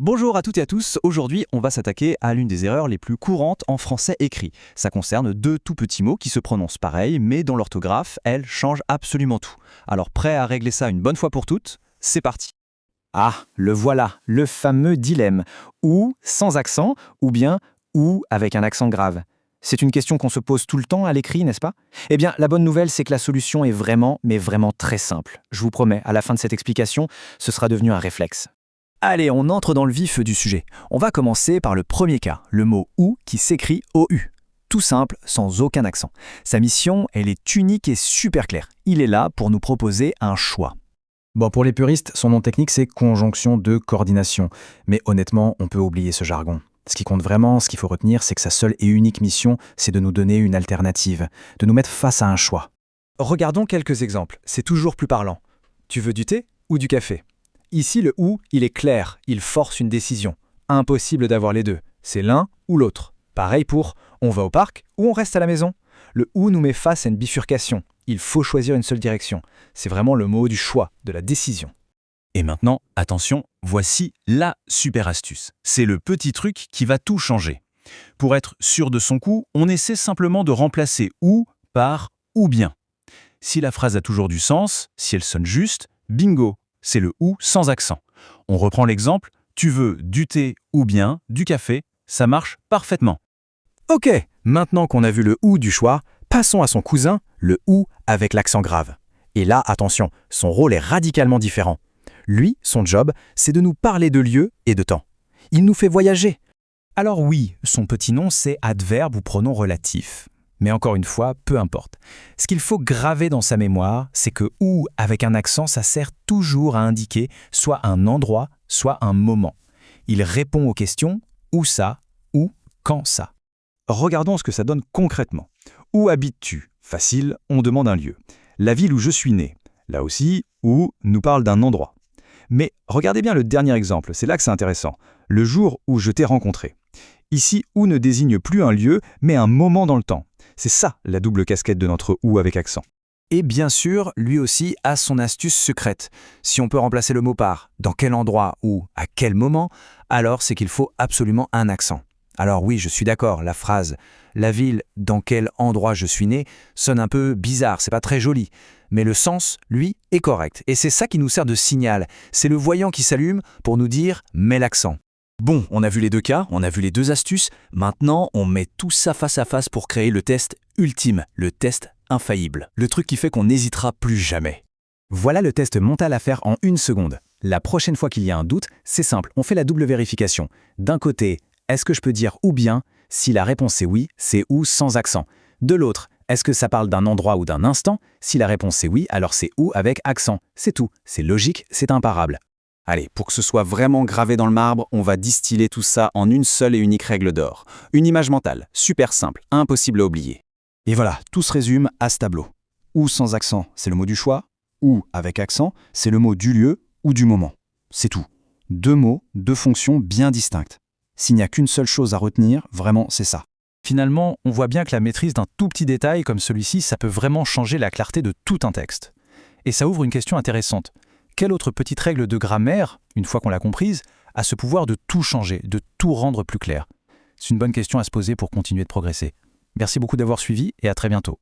Bonjour à toutes et à tous, aujourd'hui on va s'attaquer à l'une des erreurs les plus courantes en français écrit. Ça concerne deux tout petits mots qui se prononcent pareil, mais dont l'orthographe, elle, change absolument tout. Alors prêt à régler ça une bonne fois pour toutes? C'est parti. Ah, le voilà, le fameux dilemme. Ou sans accent, ou bien ou avec un accent grave. C'est une question qu'on se pose tout le temps à l'écrit, n'est-ce pas? Eh bien, la bonne nouvelle, c'est que la solution est vraiment, mais vraiment très simple. Je vous promets, à la fin de cette explication, ce sera devenu un réflexe. Allez, on entre dans le vif du sujet. On va commencer par le premier cas, le mot OU qui s'écrit OU. Tout simple, sans aucun accent. Sa mission, elle est unique et super claire. Il est là pour nous proposer un choix. Bon, pour les puristes, son nom technique, c'est conjonction de coordination. Mais honnêtement, on peut oublier ce jargon. Ce qui compte vraiment, ce qu'il faut retenir, c'est que sa seule et unique mission, c'est de nous donner une alternative, de nous mettre face à un choix. Regardons quelques exemples, c'est toujours plus parlant. Tu veux du thé ou du café? Ici, le OU, il est clair, il force une décision. Impossible d'avoir les deux, c'est l'un ou l'autre. Pareil pour on va au parc ou on reste à la maison. Le OU nous met face à une bifurcation. Il faut choisir une seule direction. C'est vraiment le mot du choix, de la décision. Et maintenant, attention, voici la super astuce. C'est le petit truc qui va tout changer. Pour être sûr de son coup, on essaie simplement de remplacer « ou » par « ou bien ». Si la phrase a toujours du sens, si elle sonne juste, bingo, c'est le « ou » sans accent. On reprend l'exemple, tu veux du thé ou bien du café, ça marche parfaitement. Ok, maintenant qu'on a vu le OU du choix, passons à son cousin, le OU avec l'accent grave. Et là, attention, son rôle est radicalement différent. Lui, son job, c'est de nous parler de lieu et de temps. Il nous fait voyager. Alors oui, son petit nom, c'est adverbe ou pronom relatif. Mais encore une fois, peu importe. Ce qu'il faut graver dans sa mémoire, c'est que « ou » avec un accent, ça sert toujours à indiquer soit un endroit, soit un moment. Il répond aux questions « où ça » ou « quand ça ». Regardons ce que ça donne concrètement. Où habites-tu? Facile, on demande un lieu. La ville où je suis né. Là aussi, où nous parle d'un endroit. Mais regardez bien le dernier exemple, c'est là que c'est intéressant. Le jour où je t'ai rencontré. Ici, où ne désigne plus un lieu, mais un moment dans le temps. C'est ça la double casquette de notre ou avec accent. Et bien sûr, lui aussi a son astuce secrète. Si on peut remplacer le mot par dans quel endroit ou à quel moment, alors c'est qu'il faut absolument un accent. Alors oui, je suis d'accord, la phrase « la ville dans quel endroit je suis né » sonne un peu bizarre, c'est pas très joli. Mais le sens, lui, est correct. Et c'est ça qui nous sert de signal. C'est le voyant qui s'allume pour nous dire « mets l'accent ». Bon, on a vu les deux cas, on a vu les deux astuces. Maintenant, on met tout ça face à face pour créer le test ultime, le test infaillible. Le truc qui fait qu'on n'hésitera plus jamais. Voilà le test mental à faire en 1 seconde. La prochaine fois qu'il y a un doute, c'est simple, on fait la double vérification. D'un côté, est-ce que je peux dire ou bien? Si la réponse est oui, c'est ou sans accent. De l'autre, est-ce que ça parle d'un endroit ou d'un instant? Si la réponse est oui, alors c'est ou avec accent. C'est tout, c'est logique, c'est imparable. Allez, pour que ce soit vraiment gravé dans le marbre, on va distiller tout ça en une seule et unique règle d'or. Une image mentale, super simple, impossible à oublier. Et voilà, tout se résume à ce tableau. Ou sans accent, c'est le mot du choix. Ou avec accent, c'est le mot du lieu ou du moment. C'est tout. Deux mots, deux fonctions bien distinctes. S'il n'y a qu'une seule chose à retenir, vraiment, c'est ça. Finalement, on voit bien que la maîtrise d'un tout petit détail comme celui-ci, ça peut vraiment changer la clarté de tout un texte. Et ça ouvre une question intéressante. Quelle autre petite règle de grammaire, une fois qu'on l'a comprise, a ce pouvoir de tout changer, de tout rendre plus clair? C'est une bonne question à se poser pour continuer de progresser. Merci beaucoup d'avoir suivi et à très bientôt.